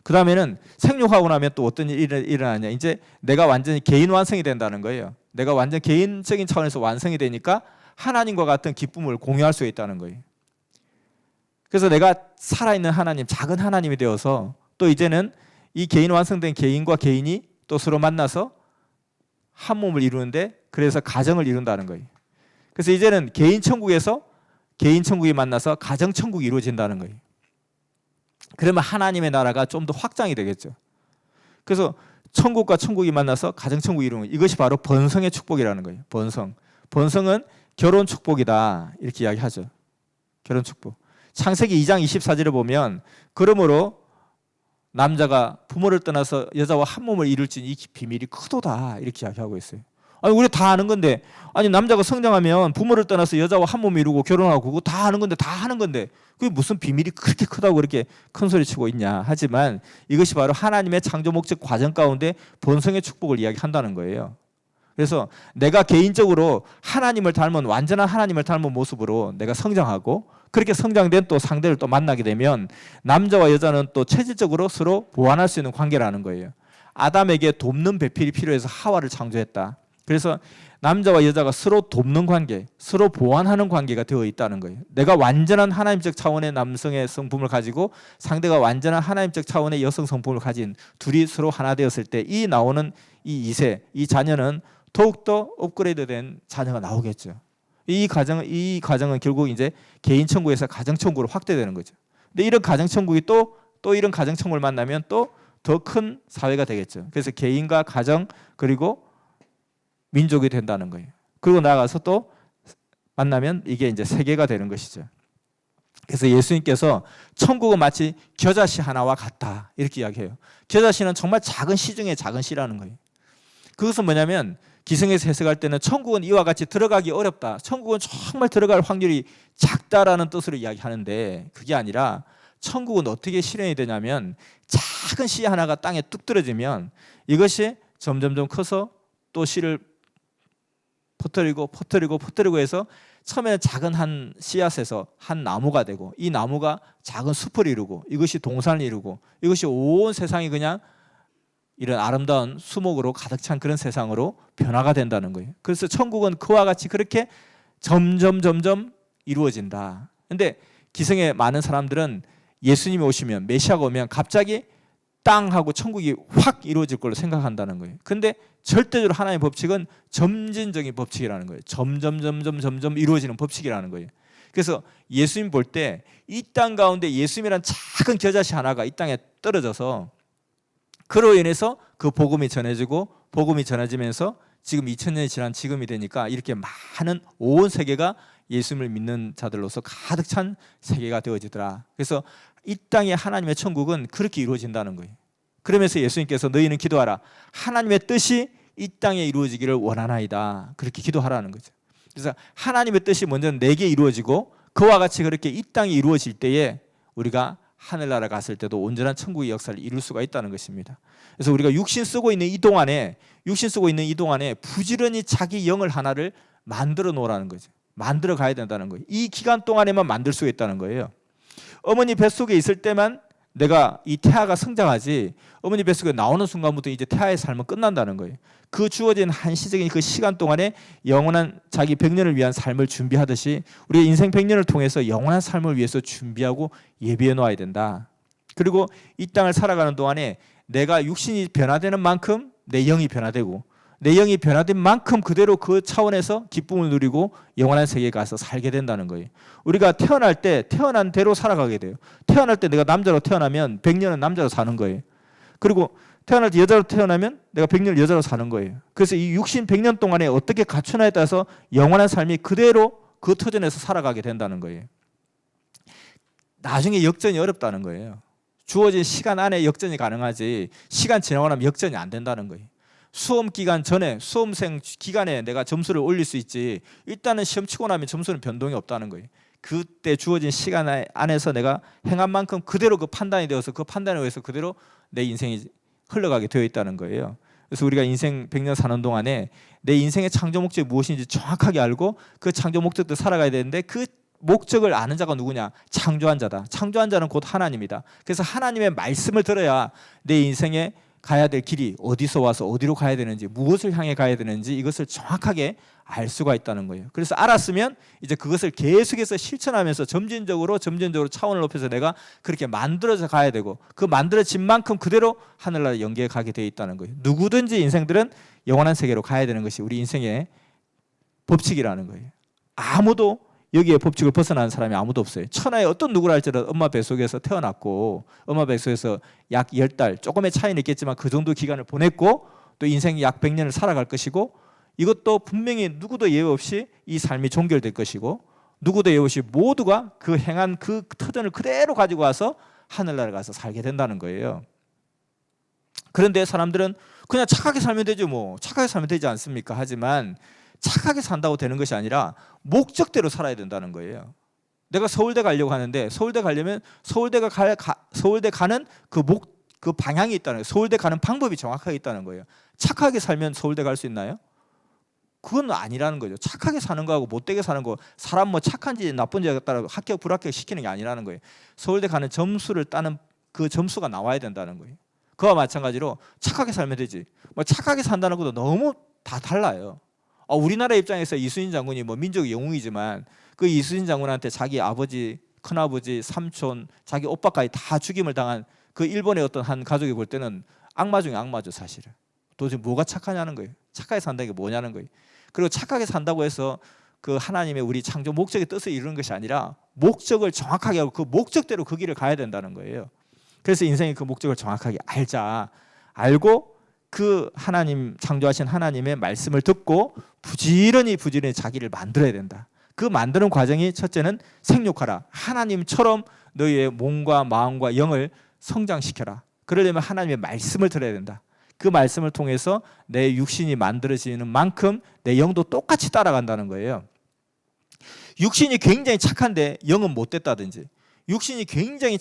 그 다음에는 생육하고 나면 또 어떤 일이 일어나냐. 이제 내가 완전히 개인 완성이 된다는 거예요. 내가 완전 개인적인 차원에서 완성이 되니까 하나님과 같은 기쁨을 공유할 수 있다는 거예요. 그래서 내가 살아있는 하나님, 작은 하나님이 되어서 또 이제는 이 개인 완성된 개인과 개인이 또 서로 만나서 한 몸을 이루는데 그래서 가정을 이룬다는 거예요. 그래서 이제는 개인 천국에서 개인 천국이 만나서 가정 천국이 이루어진다는 거예요. 그러면 하나님의 나라가 좀 더 확장이 되겠죠. 그래서 천국과 천국이 만나서 가정 천국이 이루는 거예요. 이것이 바로 번성의 축복이라는 거예요. 번성. 번성은 결혼 축복이다. 이렇게 이야기하죠. 결혼 축복. 창세기 2장 24절에 보면 그러므로 남자가 부모를 떠나서 여자와 한 몸을 이룰지니 이 비밀이 크도다. 이렇게 이야기하고 있어요. 아니 우리 다 아는 건데, 아니 남자가 성장하면 부모를 떠나서 여자와 한 몸 이루고 결혼하고 그거 다 아는 건데, 다 하는 건데 그게 무슨 비밀이 그렇게 크다고 그렇게 큰 소리 치고 있냐. 하지만 이것이 바로 하나님의 창조 목적 과정 가운데 본성의 축복을 이야기한다는 거예요. 그래서 내가 개인적으로 하나님을 닮은, 완전한 하나님을 닮은 모습으로 내가 성장하고, 그렇게 성장된 또 상대를 또 만나게 되면 남자와 여자는 또 체질적으로 서로 보완할 수 있는 관계라는 거예요. 아담에게 돕는 배필이 필요해서 하와를 창조했다. 그래서 남자와 여자가 서로 돕는 관계, 서로 보완하는 관계가 되어 있다는 거예요. 내가 완전한 하나님적 차원의 남성의 성품을 가지고 상대가 완전한 하나님적 차원의 여성 성품을 가진 둘이 서로 하나 되었을 때 이 나오는 이 이세, 이 자녀는 더욱더 업그레이드된 자녀가 나오겠죠. 이 과정은 결국 이제 개인 천국에서 가정 천국으로 확대되는 거죠. 근데 이런 가정 천국이 또 이런 가정 천국을 만나면 또 더 큰 사회가 되겠죠. 그래서 개인과 가정 그리고 민족이 된다는 거예요. 그리고 나아가서 또 만나면 이게 이제 세계가 되는 것이죠. 그래서 예수님께서 천국은 마치 겨자씨 하나와 같다 이렇게 이야기해요. 겨자씨는 정말 작은 씨 중에 작은 씨라는 거예요. 그것은 뭐냐면 기성에서 해석할 때는 천국은 이와 같이 들어가기 어렵다. 천국은 정말 들어갈 확률이 작다라는 뜻으로 이야기하는데 그게 아니라 천국은 어떻게 실현이 되냐면 작은 씨 하나가 땅에 뚝 떨어지면 이것이 점점점 커서 또 씨를 퍼뜨리고 해서 처음에는 작은 한 씨앗에서 한 나무가 되고 이 나무가 작은 숲을 이루고 이것이 동산을 이루고 이것이 온 세상이 그냥 이런 아름다운 수목으로 가득 찬 그런 세상으로 변화가 된다는 거예요. 그래서 천국은 그와 같이 그렇게 점점 이루어진다. 근데 기성의 많은 사람들은 예수님이 오시면, 메시아가 오면 갑자기 땅하고 천국이 확 이루어질 걸로 생각한다는 거예요. 근데 절대적으로 하나님의 법칙은 점진적인 법칙이라는 거예요. 점점 이루어지는 법칙이라는 거예요. 그래서 예수님 볼 때 이 땅 가운데 예수님이란 작은 겨자씨 하나가 이 땅에 떨어져서 그로 인해서 그 복음이 전해지고 복음이 전해지면서 지금 2000년이 지난 지금이 되니까 이렇게 많은 온 세계가 예수님을 믿는 자들로서 가득 찬 세계가 되어지더라. 그래서 이 땅의 하나님의 천국은 그렇게 이루어진다는 거예요. 그러면서 예수님께서 너희는 기도하라. 하나님의 뜻이 이 땅에 이루어지기를 원하나이다. 그렇게 기도하라는 거죠. 그래서 하나님의 뜻이 먼저 내게 이루어지고 그와 같이 그렇게 이 땅이 이루어질 때에 우리가 하늘나라 갔을 때도 온전한 천국의 역사를 이룰 수가 있다는 것입니다. 그래서 우리가 육신 쓰고 있는 이 동안에 부지런히 자기 영을 하나를 만들어 놓으라는 거죠. 만들어 가야 된다는 거예요. 이 기간 동안에만 만들 수 있다는 거예요. 어머니 뱃속에 있을 때만 내가 이 태아가 성장하지 어머니 뱃속에 나오는 순간부터 이제 태아의 삶은 끝난다는 거예요. 그 주어진 한시적인 그 시간 동안에 영원한 자기 100년을 위한 삶을 준비하듯이 우리의 인생 100년을 통해서 영원한 삶을 위해서 준비하고 예비해 놓아야 된다. 그리고 이 땅을 살아가는 동안에 내가 육신이 변화되는 만큼 내 영이 변화되고 내 영이 변화된 만큼 그대로 그 차원에서 기쁨을 누리고 영원한 세계에 가서 살게 된다는 거예요. 우리가 태어날 때 태어난 대로 살아가게 돼요. 태어날 때 내가 남자로 태어나면 100년은 남자로 사는 거예요. 그리고 태어날 때 여자로 태어나면 내가 100년을 여자로 사는 거예요. 그래서 이 육신 100년 동안에 어떻게 갖추나에 따라서 영원한 삶이 그대로 그 터전에서 살아가게 된다는 거예요. 나중에 역전이 어렵다는 거예요. 주어진 시간 안에 역전이 가능하지 시간 지나고 나면 역전이 안 된다는 거예요. 수험 기간 전에 수험생 기간에 내가 점수를 올릴 수 있지 일단은 시험 치고 나면 점수는 변동이 없다는 거예요. 그때 주어진 시간 안에서 내가 행한 만큼 그대로 그 판단이 되어서 그 판단에 의해서 그대로 내 인생이 흘러가게 되어 있다는 거예요. 그래서 우리가 인생 100년 사는 동안에 내 인생의 창조 목적이 무엇인지 정확하게 알고 그 창조 목적대로 살아가야 되는데 그 목적을 아는 자가 누구냐? 창조한 자다. 창조한 자는 곧 하나님이다. 그래서 하나님의 말씀을 들어야 내 인생에 가야 될 길이 어디서 와서 어디로 가야 되는지, 무엇을 향해 가야 되는지 이것을 정확하게 알 수가 있다는 거예요. 그래서 알았으면 이제 그것을 계속해서 실천하면서 점진적으로 차원을 높여서 내가 그렇게 만들어져 가야 되고, 그 만들어진 만큼 그대로 하늘나라 영계에 가게 돼 있다는 거예요. 누구든지 인생들은 영원한 세계로 가야 되는 것이 우리 인생의 법칙이라는 거예요. 아무도 여기에 법칙을 벗어나는 사람이 아무도 없어요. 천하에 어떤 누구라 할지라도 엄마 뱃속에서 태어났고, 엄마 뱃속에서 약 10달, 조금의 차이는 있겠지만 그 정도 기간을 보냈고, 또 인생 약 100년을 살아갈 것이고, 이것도 분명히 누구도 예외 없이 이 삶이 종결될 것이고, 누구도 예외 없이 모두가 그 행한 그 터전을 그대로 가지고 와서 하늘나라에 가서 살게 된다는 거예요. 그런데 사람들은 그냥 착하게 살면 되죠, 뭐 착하게 살면 되지 않습니까? 하지만 착하게 산다고 되는 것이 아니라 목적대로 살아야 된다는 거예요. 내가 서울대 가려고 하는데, 서울대 가려면 서울대 가는 그 방향이 있다는 거예요. 서울대 가는 방법이 정확하게 있다는 거예요. 착하게 살면 서울대 갈 수 있나요? 그건 아니라는 거죠. 착하게 사는 거하고 못되게 사는 거, 사람 뭐 착한지 나쁜지에 따라 합격 불합격 시키는 게 아니라는 거예요. 서울대 가는 점수를 따는 그 점수가 나와야 된다는 거예요. 그와 마찬가지로 착하게 살면 되지, 뭐 착하게 산다는 것도 너무 다 달라요. 우리나라 입장에서 이순신 장군이 뭐 민족의 영웅이지만, 그 이순신 장군한테 자기 아버지, 큰아버지, 삼촌, 자기 오빠까지 다 죽임을 당한 그 일본의 어떤 한 가족이 볼 때는 악마 중에 악마죠, 사실은. 도대체 뭐가 착하냐는 거예요. 착하게 산다는 게 뭐냐는 거예요. 그리고 착하게 산다고 해서 그 하나님의 우리 창조 목적의 뜻을 이루는 것이 아니라, 목적을 정확하게 하고 그 목적대로 그 길을 가야 된다는 거예요. 그래서 인생의 그 목적을 정확하게 알고 그 하나님, 창조하신 하나님의 말씀을 듣고 부지런히 자기를 만들어야 된다. 그 만드는 과정이, 첫째는 생육하라. 하나님처럼 너희의 몸과 마음과 영을 성장시켜라. 그러려면 하나님의 말씀을 들어야 된다. 그 말씀을 통해서 내 육신이 만들어지는 만큼 내 영도 똑같이 따라간다는 거예요. 육신이 굉장히 착한데 영은 못됐다든지, 육신이 굉장히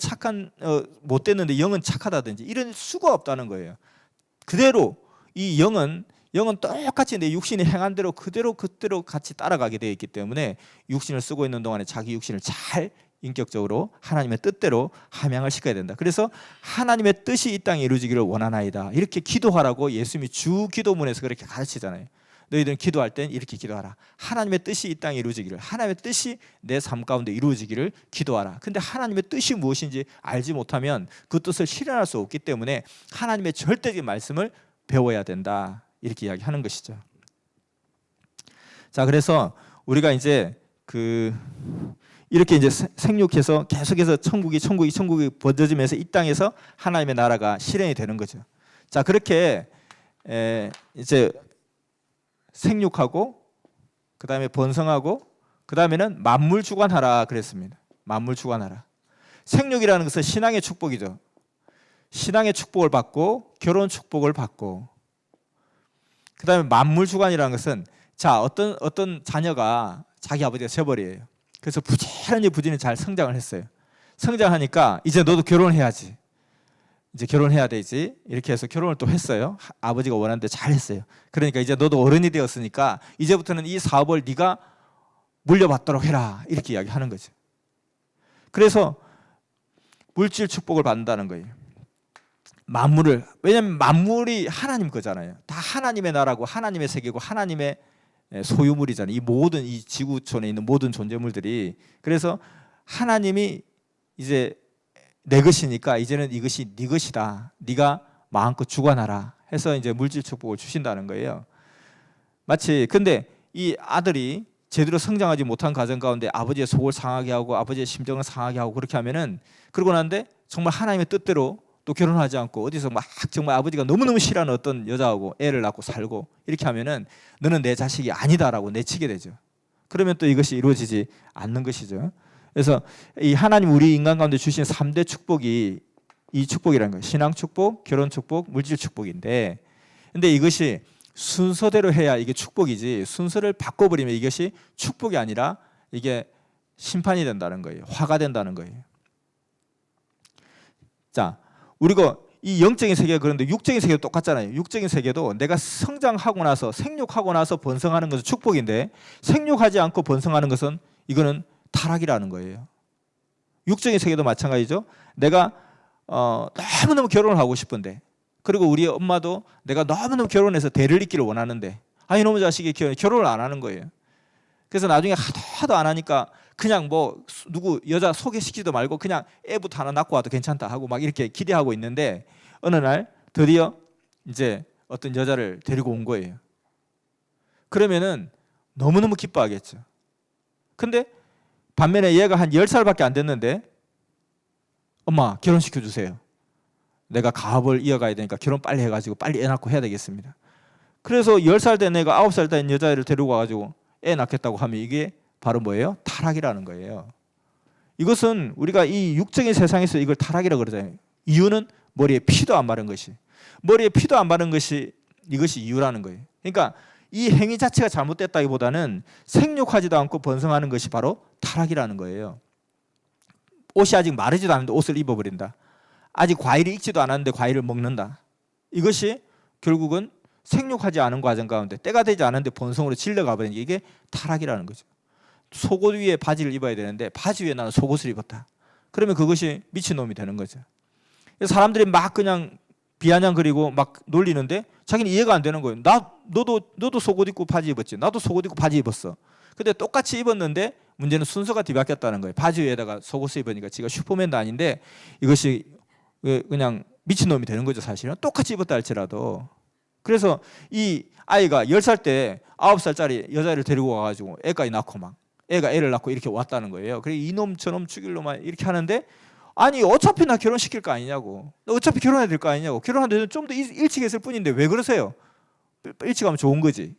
못됐는데 영은 착하다든지, 이런 수가 없다는 거예요. 그대로 이 영은 똑같이 내 육신이 행한 대로 그대로 같이 따라가게 되어 있기 때문에, 육신을 쓰고 있는 동안에 자기 육신을 잘 인격적으로 하나님의 뜻대로 함양을 시켜야 된다. 그래서 하나님의 뜻이 이 땅에 이루어지기를 원하나이다, 이렇게 기도하라고 예수님이 주 기도문에서 그렇게 가르치잖아요. 너희들은 기도할 땐 이렇게 기도하라. 하나님의 뜻이 이 땅에 이루어지기를, 하나님의 뜻이 내 삶 가운데 이루어지기를 기도하라. 근데 하나님의 뜻이 무엇인지 알지 못하면 그 뜻을 실현할 수 없기 때문에 하나님의 절대적인 말씀을 배워야 된다, 이렇게 이야기하는 것이죠. 자, 그래서 우리가 이제 이렇게 이제 생육해서 계속해서 천국이 번져지면서 이 땅에서 하나님의 나라가 실현이 되는 거죠. 자, 그렇게 이제 생육하고, 그 다음에 번성하고, 그 다음에는 만물 주관하라 그랬습니다. 만물 주관하라. 생육이라는 것은 신앙의 축복이죠. 신앙의 축복을 받고, 결혼 축복을 받고, 그 다음에 만물 주관이라는 것은, 자, 어떤 자녀가 자기 아버지가 재벌이에요. 그래서 부지런히 잘 성장을 했어요. 성장하니까 이제 너도 결혼해야지, 이제 결혼해야 되지, 이렇게 해서 결혼을 또 했어요. 아버지가 원하는데 잘 했어요. 그러니까 이제 너도 어른이 되었으니까 이제부터는 이 사업을 네가 물려받도록 해라, 이렇게 이야기하는 거죠. 그래서 물질 축복을 받는다는 거예요. 만물을, 왜냐하면 만물이 하나님 거잖아요. 다 하나님의 나라고 하나님의 세계고 하나님의 소유물이잖아요. 이 지구촌에 있는 모든 존재물들이. 그래서 하나님이 이제 내 것이니까 이제는 이것이 네 것이다, 네가 마음껏 주관하라 해서 이제 물질 축복을 주신다는 거예요. 마치, 근데 이 아들이 제대로 성장하지 못한 가정 가운데 아버지의 속을 상하게 하고 아버지의 심정을 상하게 하고 그렇게 하면은, 그러고 난데 정말 하나님의 뜻대로 또 결혼하지 않고 어디서 막 정말 아버지가 너무너무 싫어하는 어떤 여자하고 애를 낳고 살고 이렇게 하면은 너는 내 자식이 아니다라고 내치게 되죠. 그러면 또 이것이 이루어지지 않는 것이죠. 그래서 이 하나님 우리 인간 가운데 주신 3대 축복이 이 축복이라는 거예요. 신앙 축복, 결혼 축복, 물질 축복인데, 근데 이것이 순서대로 해야 이게 축복이지, 순서를 바꿔버리면 이것이 축복이 아니라 이게 심판이 된다는 거예요. 화가 된다는 거예요. 자, 우리가 이 영적인 세계가 그런데 육적인 세계도 똑같잖아요. 육적인 세계도 내가 성장하고 나서, 생육하고 나서 번성하는 것은 축복인데, 생육하지 않고 번성하는 것은 이거는 타락이라는 거예요. 육적인 세계도 마찬가지죠. 내가 너무너무 결혼을 하고 싶은데, 그리고 우리 엄마도 내가 너무너무 결혼해서 대를 잇기를 원하는데, 이놈의 자식이 결혼을 안 하는 거예요. 그래서 나중에 하도 안 하니까 그냥 뭐 누구 여자 소개시키지도 말고 그냥 애부터 하나 낳고 와도 괜찮다 하고 막 이렇게 기대하고 있는데, 어느 날 드디어 이제 어떤 여자를 데리고 온 거예요. 그러면은 너무너무 기뻐하겠죠. 근데 반면에 얘가 한 10살밖에 안 됐는데, 엄마 결혼시켜 주세요. 내가 가업을 이어가야 되니까 결혼 빨리 해가지고 빨리 애 낳고 해야 되겠습니다. 그래서 10살 된 애가 9살 된 여자를 데리고 와가지고 애 낳겠다고 하면 이게 바로 뭐예요? 타락이라는 거예요. 이것은 우리가 이 육적인 세상에서 이걸 타락이라고 그러잖아요. 이유는 머리에 피도 안 바른 것이, 머리에 피도 안 바른 것이 이것이 이유라는 거예요. 그러니까 이 행위 자체가 잘못됐다기보다는 생육하지도 않고 번성하는 것이 바로 타락이라는 거예요. 옷이 아직 마르지도 않은데 옷을 입어버린다. 아직 과일이 익지도 않았는데 과일을 먹는다. 이것이 결국은 생육하지 않은 과정 가운데 때가 되지 않은데 번성으로 질러가 버리는 게 이게 타락이라는 거죠. 속옷 위에 바지를 입어야 되는데 바지 위에 나는 속옷을 입었다. 그러면 그것이 미친놈이 되는 거죠. 사람들이 막 그냥 비아냥거리고 막 놀리는데 자기는 이해가 안 되는 거예요. 너도 속옷 입고 바지 입었지. 나도 속옷 입고 바지 입었어. 근데 똑같이 입었는데 문제는 순서가 뒤바뀌었다는 거예요. 바지 위에다가 속옷을 입으니까 지가 슈퍼맨도 아닌데 이것이 그냥 미친놈이 되는 거죠. 사실은 똑같이 입었다 할지라도. 그래서 이 아이가 10살 때 9살짜리 여자를 데리고 와가지고 애까지 낳고 막 애가 애를 낳고 이렇게 왔다는 거예요. 그래 이놈 저놈 죽일 놈만 이렇게 하는데, 아니 어차피 나 결혼시킬 거 아니냐고, 어차피 결혼해야 될 거 아니냐고, 결혼하는데 좀 더 일찍 했을 뿐인데 왜 그러세요? 일찍 하면 좋은 거지.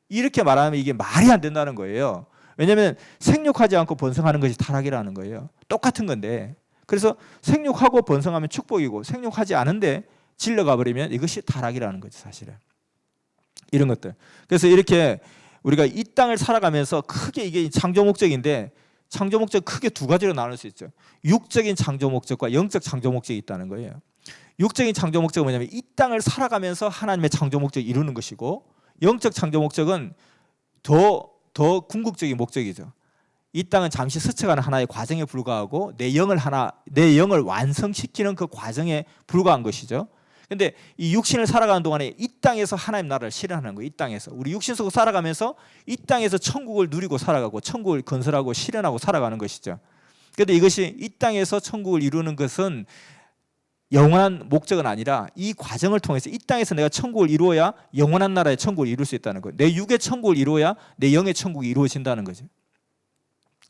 이렇게 말하면 이게 말이 안 된다는 거예요. 왜냐하면 생육하지 않고 번성하는 것이 타락이라는 거예요. 똑같은 건데. 그래서 생육하고 번성하면 축복이고 생육하지 않은데 질러가 버리면 이것이 타락이라는 거죠. 사실은 이런 것들. 그래서 이렇게 우리가 이 땅을 살아가면서 크게 이게 창조 목적인데, 창조 목적 크게 두 가지로 나눌 수 있죠. 육적인 창조 목적과 영적 창조 목적이 있다는 거예요. 육적인 창조 목적은 뭐냐면 이 땅을 살아가면서 하나님의 창조 목적을 이루는 것이고, 영적 창조 목적은 더 궁극적인 목적이죠. 이 땅은 잠시 스쳐가는 하나의 과정에 불과하고 내 영을 완성시키는 그 과정에 불과한 것이죠. 근데 이 육신을 살아가는 동안에 이 땅에서 하나님 나라를 실현하는 거예요. 이 땅에서 우리 육신 속으로 살아가면서 이 땅에서 천국을 누리고 살아가고 천국을 건설하고 실현하고 살아가는 것이죠. 그런데 이것이 이 땅에서 천국을 이루는 것은 영원한 목적은 아니라 이 과정을 통해서 이 땅에서 내가 천국을 이루어야 영원한 나라의 천국을 이룰 수 있다는 거예요. 내 육의 천국을 이루어야 내 영의 천국이 이루어진다는 거죠.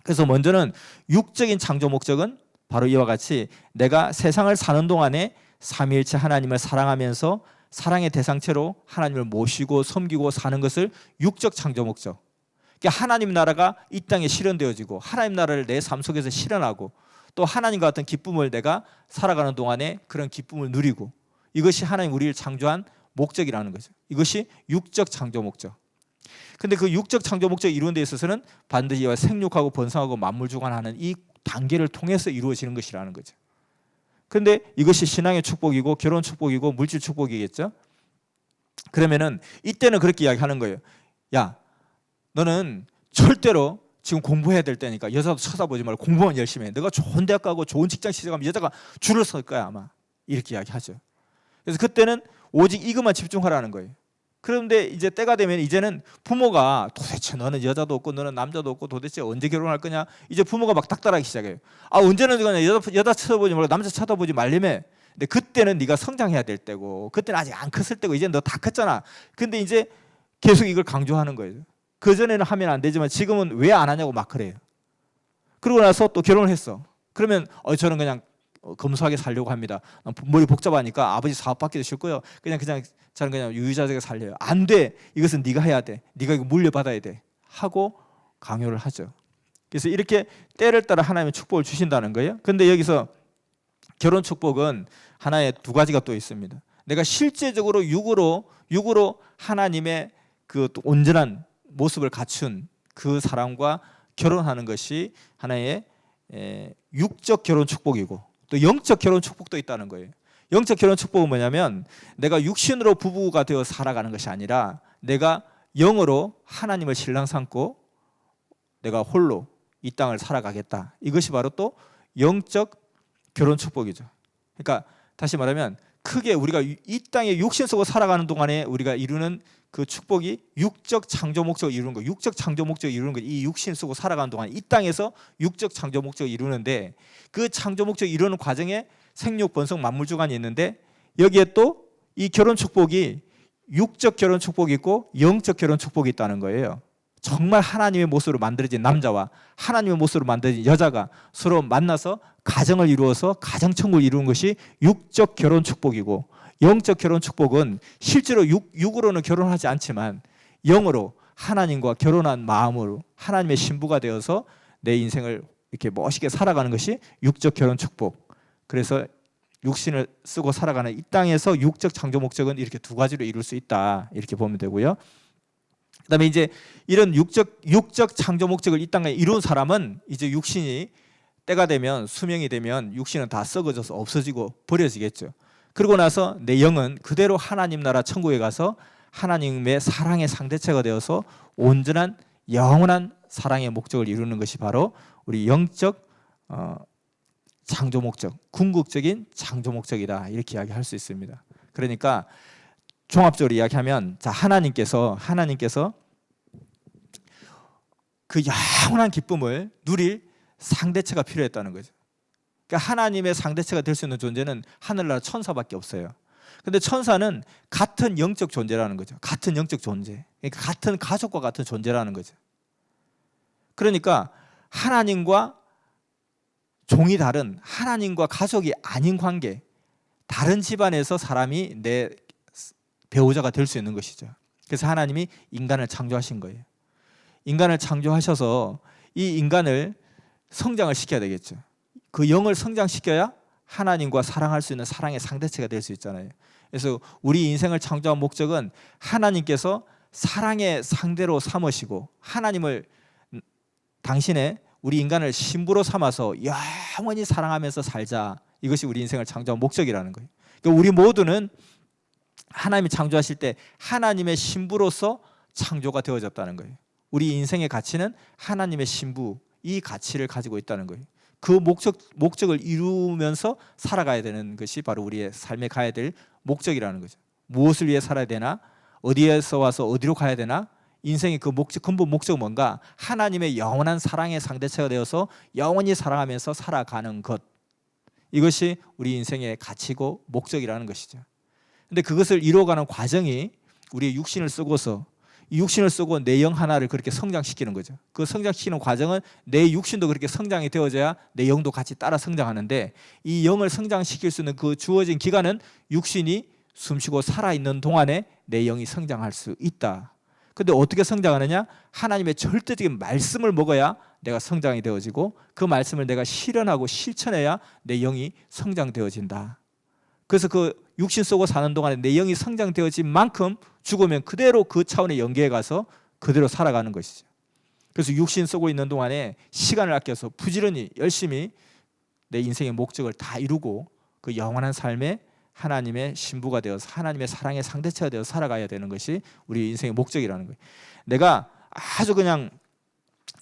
그래서 먼저는 육적인 창조 목적은 바로 이와 같이 내가 세상을 사는 동안에 삼위일체 하나님을 사랑하면서 사랑의 대상체로 하나님을 모시고 섬기고 사는 것을 육적 창조 목적. 그러니까 하나님 나라가 이 땅에 실현되어지고 하나님 나라를 내 삶 속에서 실현하고 또 하나님과 같은 기쁨을 내가 살아가는 동안에 그런 기쁨을 누리고, 이것이 하나님 우리를 창조한 목적이라는 거죠. 이것이 육적 창조 목적. 근데 그 육적 창조 목적을 이루는 데 있어서는 반드시 생육하고 번성하고 만물 주관하는 이 단계를 통해서 이루어지는 것이라는 거죠. 근데 이것이 신앙의 축복이고 결혼 축복이고 물질 축복이겠죠. 그러면은 이때는 그렇게 이야기하는 거예요. 야, 너는 절대로 지금 공부해야 될 때니까 여자도 쳐다보지 말고 공부만 열심히 해. 너가 좋은 대학 가고 좋은 직장 시작하면 여자가 줄을 설 거야 아마. 이렇게 이야기하죠. 그래서 그때는 오직 이것만 집중하라는 거예요. 그런데 이제 때가 되면 이제는 부모가 도대체 너는 여자도 없고 너는 남자도 없고 도대체 언제 결혼할 거냐, 이제 부모가 막 닥달하기 시작해요. 언제는 그냥 여자 쳐다보지 말고 남자 쳐다보지 말려면. 근데 그때는 네가 성장해야 될 때고 그때는 아직 안 컸을 때고 이제 너 다 컸잖아. 근데 이제 계속 이걸 강조하는 거예요. 그전에는 하면 안 되지만 지금은 왜 안 하냐고 막 그래요. 그러고 나서 또 결혼을 했어. 그러면 저는 그냥 검소하게 살려고 합니다. 머리 복잡하니까 아버지 사업 받기도 싫고요. 그냥 저는 그냥 유유자적하게 살려요. 안 돼. 이것은 네가 해야 돼. 네가 이거 물려받아야 돼. 하고 강요를 하죠. 그래서 이렇게 때를 따라 하나님의 축복을 주신다는 거예요. 근데 여기서 결혼 축복은 하나의 두 가지가 또 있습니다. 내가 실제적으로 육으로 하나님의 그 온전한 모습을 갖춘 그 사람과 결혼하는 것이 하나의 육적 결혼 축복이고, 또 영적 결혼 축복도 있다는 거예요. 영적 결혼 축복은 뭐냐면 내가 육신으로 부부가 되어 살아가는 것이 아니라 내가 영으로 하나님을 신랑 삼고 내가 홀로 이 땅을 살아가겠다. 이것이 바로 또 영적 결혼 축복이죠. 그러니까 다시 말하면 크게 우리가 이 땅에 육신 속으로 살아가는 동안에 우리가 이루는 그 축복이 육적 창조 목적을 이루는 거, 육적 창조 목적을 이루는 거. 이 육신 속으로 살아가는 동안 이 땅에서 육적 창조 목적을 이루는데 그 창조 목적을 이루는 과정에 생육 번성 만물주관이 있는데 여기에 또 이 결혼 축복이 육적 결혼 축복이 있고 영적 결혼 축복이 있다는 거예요. 정말 하나님의 모습으로 만들어진 남자와 하나님의 모습으로 만들어진 여자가 서로 만나서 가정을 이루어서 가정천국을 이루는 것이 육적 결혼 축복이고, 영적 결혼 축복은 실제로 육으로는 결혼하지 않지만 영으로 하나님과 결혼한 마음으로 하나님의 신부가 되어서 내 인생을 이렇게 멋있게 살아가는 것이 육적 결혼 축복. 그래서 육신을 쓰고 살아가는 이 땅에서 육적 창조 목적은 이렇게 두 가지로 이룰 수 있다, 이렇게 보면 되고요. 그다음에 이제 이런 육적 창조 목적을 이 땅에 이룬 사람은 이제 육신이 때가 되면, 수명이 되면 육신은 다 썩어져서 없어지고 버려지겠죠. 그러고 나서 내 영은 그대로 하나님 나라 천국에 가서 하나님의 사랑의 상대체가 되어서 온전한 영원한 사랑의 목적을 이루는 것이 바로 우리 영적 창조 목적, 궁극적인 창조 목적이다, 이렇게 이야기할 수 있습니다. 그러니까 종합적으로 이야기하면, 자, 하나님께서 그 영원한 기쁨을 누릴 상대체가 필요했다는 거죠. 그러니까 하나님의 상대체가 될 수 있는 존재는 하늘나라 천사밖에 없어요. 근데 천사는 같은 영적 존재라는 거죠. 같은 영적 존재. 그러니까 같은 가족과 같은 존재라는 거죠. 그러니까 하나님과 종이 다른, 하나님과 가족이 아닌 관계, 다른 집안에서 사람이 내 배우자가 될 수 있는 것이죠. 그래서 하나님이 인간을 창조하신 거예요. 인간을 창조하셔서 이 인간을 성장을 시켜야 되겠죠. 그 영을 성장시켜야 하나님과 사랑할 수 있는 사랑의 상대체가 될 수 있잖아요. 그래서 우리 인생을 창조한 목적은 하나님께서 사랑의 상대로 삼으시고 하나님을, 당신의 우리 인간을 신부로 삼아서 영원히 사랑하면서 살자, 이것이 우리 인생을 창조한 목적이라는 거예요. 그러니까 우리 모두는 하나님이 창조하실 때 하나님의 신부로서 창조가 되어졌다는 거예요. 우리 인생의 가치는 하나님의 신부, 이 가치를 가지고 있다는 거예요. 그 목적을 이루면서 살아가야 되는 것이 바로 우리의 삶에 가야 될 목적이라는 거죠. 무엇을 위해 살아야 되나? 어디에서 와서 어디로 가야 되나? 인생의 그 근본 목적은 뭔가? 하나님의 영원한 사랑의 상대체가 되어서 영원히 사랑하면서 살아가는 것. 이것이 우리 인생의 가치고 목적이라는 것이죠. 근데 그것을 이루어가는 과정이 우리의 육신을 쓰고서, 이 육신을 쓰고 내 영 하나를 그렇게 성장시키는 거죠. 그 성장시키는 과정은 내 육신도 그렇게 성장이 되어져야 내 영도 같이 따라 성장하는데, 이 영을 성장시킬 수 있는 그 주어진 기간은 육신이 숨쉬고 살아있는 동안에 내 영이 성장할 수 있다. 근데 어떻게 성장하느냐? 하나님의 절대적인 말씀을 먹어야 내가 성장이 되어지고, 그 말씀을 내가 실현하고 실천해야 내 영이 성장되어진다. 그래서 그 육신 쓰고 사는 동안에 내 영이 성장되어진 만큼 죽으면 그대로 그 차원의 영계에 가서 그대로 살아가는 것이죠. 그래서 육신 쓰고 있는 동안에 시간을 아껴서 부지런히 열심히 내 인생의 목적을 다 이루고 그 영원한 삶에 하나님의 신부가 되어서 하나님의 사랑의 상대체가 되어서 살아가야 되는 것이 우리 인생의 목적이라는 거예요. 내가 아주 그냥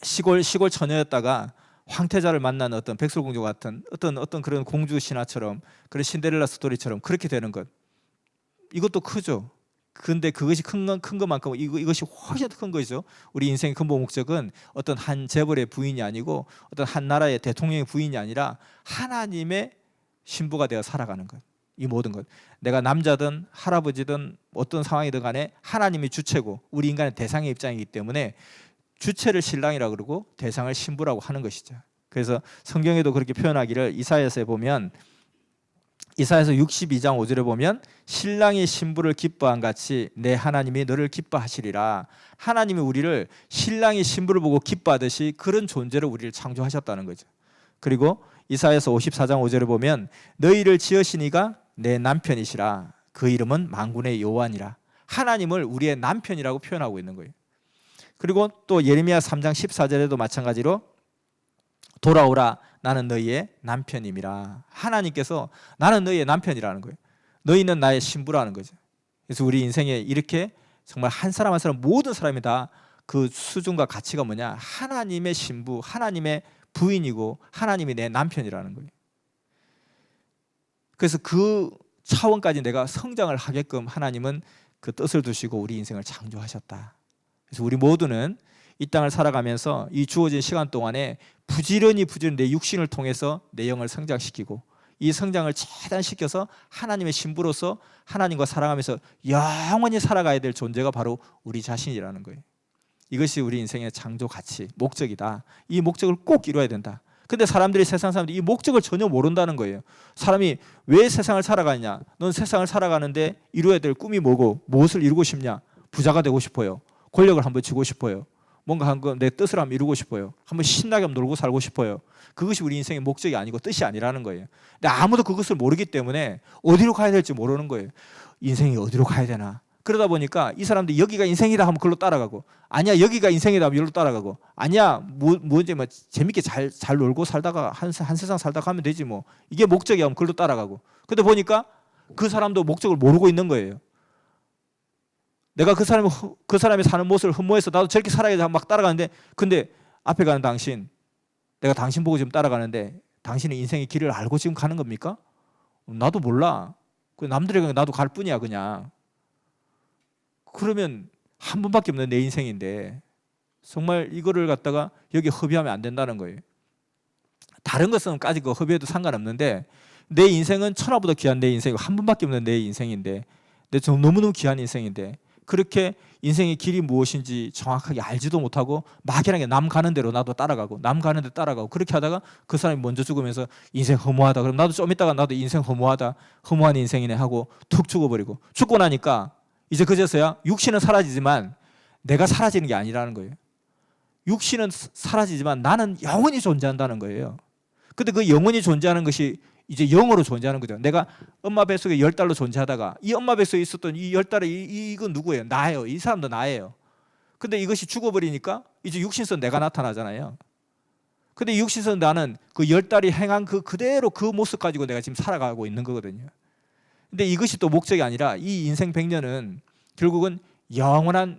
시골 처녀였다가 황태자를 만난 어떤 백설공주 같은 어떤 그런 공주 신화처럼, 그런 신데렐라 스토리처럼 그렇게 되는 것, 이것도 크죠. 근데 그것이 큰 것만큼 이것이 훨씬 더 큰 것이죠. 우리 인생의 근본 목적은 어떤 한 재벌의 부인이 아니고 어떤 한 나라의 대통령의 부인이 아니라 하나님의 신부가 되어 살아가는 것. 이 모든 것, 내가 남자든 할아버지든 어떤 상황이든 간에 하나님이 주체고 우리 인간의 대상의 입장이기 때문에 주체를 신랑이라고 그러고 대상을 신부라고 하는 것이죠. 그래서 성경에도 그렇게 표현하기를, 이사야서에 보면, 이사야서 62장 5절에 보면, 신랑이 신부를 기뻐한 같이 내 하나님이 너를 기뻐하시리라. 하나님이 우리를 신랑이 신부를 보고 기뻐하듯이 그런 존재로 우리를 창조하셨다는 거죠. 그리고 이사야서 54장 5절에 보면, 너희를 지으신 이가 내 남편이시라. 그 이름은 만군의 여호와니라. 하나님을 우리의 남편이라고 표현하고 있는 거예요. 그리고 또 예레미야 3장 14절에도 마찬가지로, 돌아오라, 나는 너희의 남편임이라. 하나님께서 나는 너희의 남편이라는 거예요. 너희는 나의 신부라는 거죠. 그래서 우리 인생에 이렇게 정말 한 사람 한 사람 모든 사람이 다 그 수준과 가치가 뭐냐? 하나님의 신부, 하나님의 부인이고 하나님이 내 남편이라는 거예요. 그래서 그 차원까지 내가 성장을 하게끔 하나님은 그 뜻을 두시고 우리 인생을 창조하셨다. 그래서 우리 모두는 이 땅을 살아가면서 이 주어진 시간 동안에 부지런히 내 육신을 통해서 내 영을 성장시키고 이 성장을 최단시켜서 하나님의 신부로서 하나님과 살아가면서 영원히 살아가야 될 존재가 바로 우리 자신이라는 거예요. 이것이 우리 인생의 창조 가치, 목적이다. 이 목적을 꼭 이루어야 된다. 근데 세상 사람들이 이 목적을 전혀 모른다는 거예요. 사람이 왜 세상을 살아가느냐? 넌 세상을 살아가는데 이루어야 될 꿈이 뭐고 무엇을 이루고 싶냐? 부자가 되고 싶어요. 권력을 한번 쥐고 싶어요. 뭔가 한번 내 뜻을 한번 이루고 싶어요. 한번 신나게 한번 놀고 살고 싶어요. 그것이 우리 인생의 목적이 아니고 뜻이 아니라는 거예요. 근데 아무도 그것을 모르기 때문에 어디로 가야 될지 모르는 거예요. 인생이 어디로 가야 되나? 그러다 보니까 이 사람들이 여기가 인생이다 하면 그걸로 따라가고, 아니야 여기가 인생이다 하면 여기로 따라가고, 아니야 이제 재밌게 잘 놀고 살다가 한 세상 살다가 하면 되지 뭐, 이게 목적이야 하면 그걸로 따라가고. 근데 보니까 그 사람도 목적을 모르고 있는 거예요. 내가 그 사람이 사는 모습을 흠모해서 나도 저렇게 살아야지 막 따라가는데, 근데 앞에 가는 당신, 내가 당신 보고 지금 따라가는데 당신은 인생의 길을 알고 지금 가는 겁니까? 나도 몰라. 남들이 가는 나도 갈 뿐이야 그냥. 그러면 한 번밖에 없는 내 인생인데 정말 이거를 갖다가 여기 허비하면 안 된다는 거예요. 다른 것은 까짓 거 허비해도 상관없는데 내 인생은 천하보다 귀한 내 인생이고 한 번밖에 없는 내 인생인데, 너무너무 귀한 인생인데 그렇게 인생의 길이 무엇인지 정확하게 알지도 못하고 막연하게 남 가는 대로 나도 따라가고 남 가는 데 따라가고, 그렇게 하다가 그 사람이 먼저 죽으면서 인생 허무하다, 그럼 나도 좀 있다가 나도 인생 허무하다, 허무한 인생이네 하고 툭 죽어버리고, 죽고 나니까 이제 그제서야 육신은 사라지지만 내가 사라지는 게 아니라는 거예요. 육신은 사라지지만 나는 영원히 존재한다는 거예요. 근데 그 영원히 존재하는 것이 이제 영으로 존재하는 거죠. 내가 엄마 뱃속에 10달로 존재하다가 이 엄마 뱃속에 있었던 이 10달에 이건 누구예요? 나예요. 이 사람도 나예요. 근데 이것이 죽어버리니까 이제 육신선 내가 나타나잖아요. 근데 육신선 나는 그 10달이 행한 그대로 그 모습 가지고 내가 지금 살아가고 있는 거거든요. 근데 이것이 또 목적이 아니라 이 인생 100년은 결국은 영원한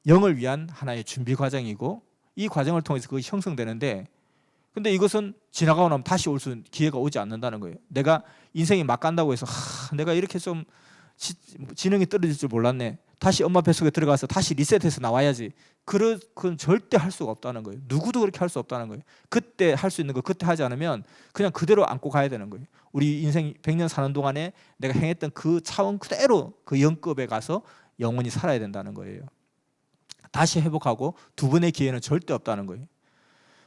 영을 위한 하나의 준비 과정이고 이 과정을 통해서 그것이 형성되는데, 근데 이것은 지나가고 나면 다시 올 수 있는 기회가 오지 않는다는 거예요. 내가 인생이 막 간다고 해서 내가 이렇게 좀 지능이 떨어질 줄 몰랐네, 다시 엄마 뱃속에 들어가서 다시 리셋해서 나와야지, 그건 절대 할 수가 없다는 거예요. 누구도 그렇게 할 수 없다는 거예요. 그때 할 수 있는 거 그때 하지 않으면 그냥 그대로 안고 가야 되는 거예요. 우리 인생 100년 사는 동안에 내가 행했던 그 차원 그대로 그 영급에 가서 영원히 살아야 된다는 거예요. 다시 회복하고 두 번의 기회는 절대 없다는 거예요.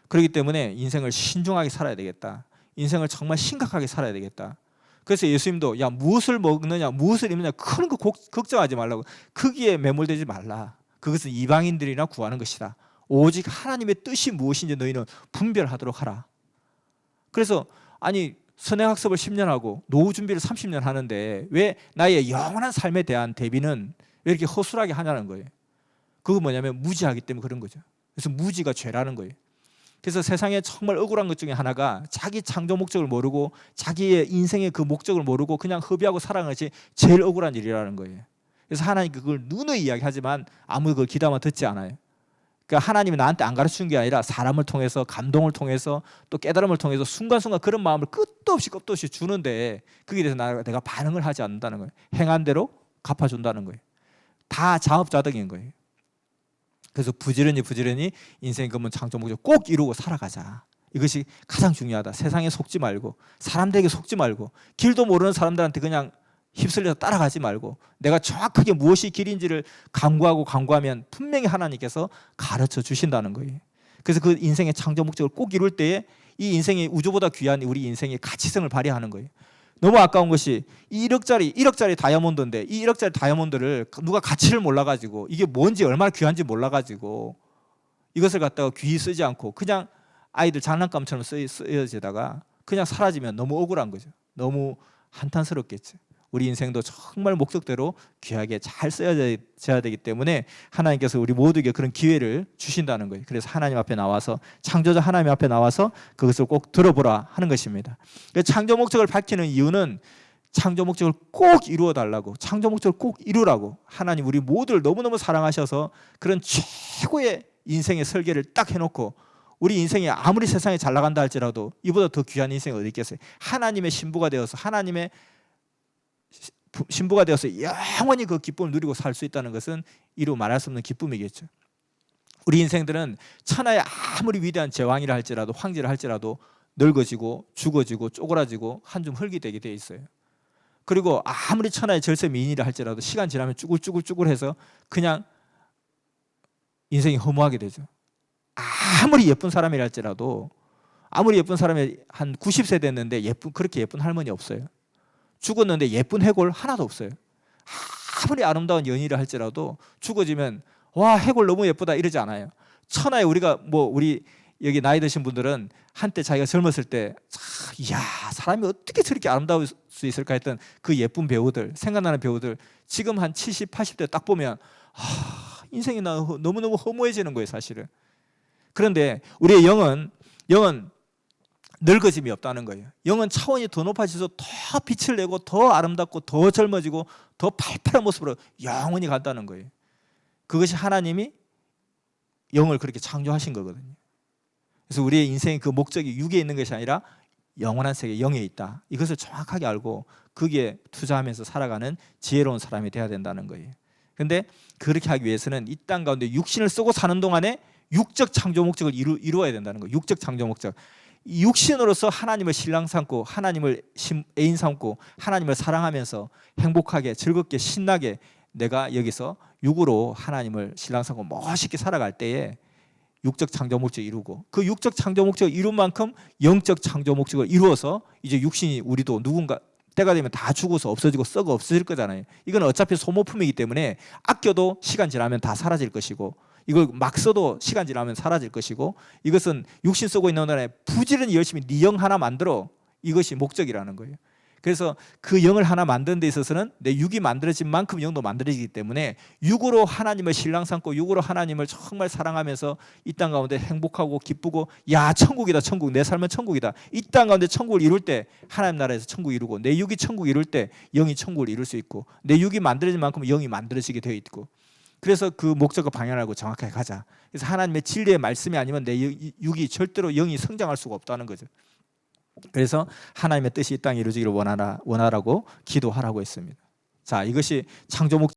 그렇기 때문에 인생을 신중하게 살아야 되겠다. 인생을 정말 심각하게 살아야 되겠다. 그래서 예수님도 야 무엇을 먹느냐 무엇을 입느냐 그런 거 걱정하지 말라고, 거기에 매몰되지 말라. 그것은 이방인들이나 구하는 것이다. 오직 하나님의 뜻이 무엇인지 너희는 분별하도록 하라. 그래서 아니 선행학습을 10년 하고 노후 준비를 30년 하는데 왜 나의 영원한 삶에 대한 대비는 왜 이렇게 허술하게 하냐는 거예요. 그거 뭐냐면 무지하기 때문에 그런 거죠. 그래서 무지가 죄라는 거예요. 그래서 세상에 정말 억울한 것 중에 하나가 자기 창조 목적을 모르고 자기의 인생의 그 목적을 모르고 그냥 허비하고 살아가는 것이 제일 억울한 일이라는 거예요. 그래서 하나님 그걸 누누이 이야기하지만 아무도 그걸 귀담아 듣지 않아요. 그러니까 하나님이 나한테 안 가르치는 게 아니라 사람을 통해서, 감동을 통해서, 또 깨달음을 통해서 순간순간 그런 마음을 끝도 없이 주는데 거기에 대해서 내가 반응을 하지 않는다는 거예요. 행한 대로 갚아준다는 거예요. 다 자업자득인 거예요. 그래서 부지런히 인생의 근본 창조 목적 꼭 이루고 살아가자. 이것이 가장 중요하다. 세상에 속지 말고, 사람들에게 속지 말고, 길도 모르는 사람들한테 그냥 휩쓸려서 따라가지 말고, 내가 정확하게 무엇이 길인지를 강구하면 분명히 하나님께서 가르쳐 주신다는 거예요. 그래서 그 인생의 창조 목적을 꼭 이룰 때에 이 인생이 우주보다 귀한 우리 인생의 가치성을 발휘하는 거예요. 너무 아까운 것이 1억짜리 다이아몬드인데 이 1억짜리 다이아몬드를 누가 가치를 몰라가지고 이게 뭔지 얼마나 귀한지 몰라가지고 이것을 갖다가 귀히 쓰지 않고 그냥 아이들 장난감처럼 쓰여지다가 그냥 사라지면 너무 억울한 거죠. 너무 한탄스럽겠죠. 우리 인생도 정말 목적대로 귀하게 잘 쓰여져야 되기 때문에 하나님께서 우리 모두에게 그런 기회를 주신다는 거예요. 그래서 하나님 앞에 나와서, 창조자 하나님 앞에 나와서 그것을 꼭 들어보라 하는 것입니다. 창조 목적을 밝히는 이유는 창조 목적을 꼭 이루어 달라고, 창조 목적을 꼭 이루라고 하나님 우리 모두를 너무너무 사랑하셔서 그런 최고의 인생의 설계를 딱 해놓고 우리 인생이 아무리 세상에 잘 나간다 할지라도 이보다 더 귀한 인생이 어디 있겠어요. 하나님의 신부가 되어서 영원히 그 기쁨을 누리고 살 수 있다는 것은 이루 말할 수 없는 기쁨이겠죠. 우리 인생들은 천하의 아무리 위대한 제왕이라 할지라도 황제라 할지라도 늙어지고 죽어지고 쪼그라지고 한 줌 흙이 되게 돼 있어요. 그리고 아무리 천하의 절세 미인이라 할지라도 시간 지나면 쭈글쭈글쭈글해서 그냥 인생이 허무하게 되죠. 아무리 예쁜 사람이라 할지라도, 아무리 예쁜 사람이 한 90세 됐는데 그렇게 예쁜 할머니 없어요. 죽었는데 예쁜 해골 하나도 없어요. 아무리 아름다운 연인이라 할지라도 죽어지면 와 해골 너무 예쁘다 이러지 않아요. 천하에 우리 여기 나이 드신 분들은 한때 자기가 젊었을 때 이야 사람이 어떻게 저렇게 아름다울 수 있을까 했던 그 예쁜 배우들, 생각나는 배우들 지금 한 70, 80대 딱 보면 인생이 너무너무 허무해지는 거예요 사실은. 그런데 우리의 영은 늙어짐이 없다는 거예요. 영은 차원이 더 높아져서 더 빛을 내고 더 아름답고 더 젊어지고 더 팔팔한 모습으로 영원히 간다는 거예요. 그것이 하나님이 영을 그렇게 창조하신 거거든요. 그래서 우리의 인생의 그 목적이 육에 있는 것이 아니라 영원한 세계 영에 있다. 이것을 정확하게 알고 거기에 투자하면서 살아가는 지혜로운 사람이 돼야 된다는 거예요. 그런데 그렇게 하기 위해서는 이 땅 가운데 육신을 쓰고 사는 동안에 육적 창조 목적을 이루어야 된다는 거예요. 육적 창조 목적. 육신으로서 하나님을 신랑 삼고 하나님을 애인 삼고 하나님을 사랑하면서 행복하게 즐겁게 신나게 내가 여기서 육으로 하나님을 신랑 삼고 멋있게 살아갈 때에 육적 창조 목적을 이루고 그 육적 창조 목적을 이룬 만큼 영적 창조 목적을 이루어서 이제 육신이 우리도 누군가 때가 되면 다 죽어서 없어지고 썩어 없어질 거잖아요. 이건 어차피 소모품이기 때문에 아껴도 시간 지나면 다 사라질 것이고 이걸 막 써도 시간 지나면 사라질 것이고 이것은 육신 쓰고 있는 동안에 부지런히 열심히 네 영 하나 만들어 이것이 목적이라는 거예요. 그래서 그 영을 하나 만드는 데 있어서는 내 육이 만들어진 만큼 영도 만들어지기 때문에 육으로 하나님을 신랑 삼고 육으로 하나님을 정말 사랑하면서 이 땅 가운데 행복하고 기쁘고 야 천국이다 천국 내 삶은 천국이다 이 땅 가운데 천국을 이룰 때 하나님 나라에서 천국 이루고 내 육이 천국 이룰 때 영이 천국을 이룰 수 있고 내 육이 만들어진 만큼 영이 만들어지게 되어 있고 그래서 그 목적과 방향을 알고 정확하게 가자. 그래서 하나님의 진리의 말씀이 아니면 내 육이 절대로 영이 성장할 수가 없다는 거죠. 그래서 하나님의 뜻이 이 땅에 이루어지기를 원하라고 기도하라고 했습니다. 자, 이것이 창조 목적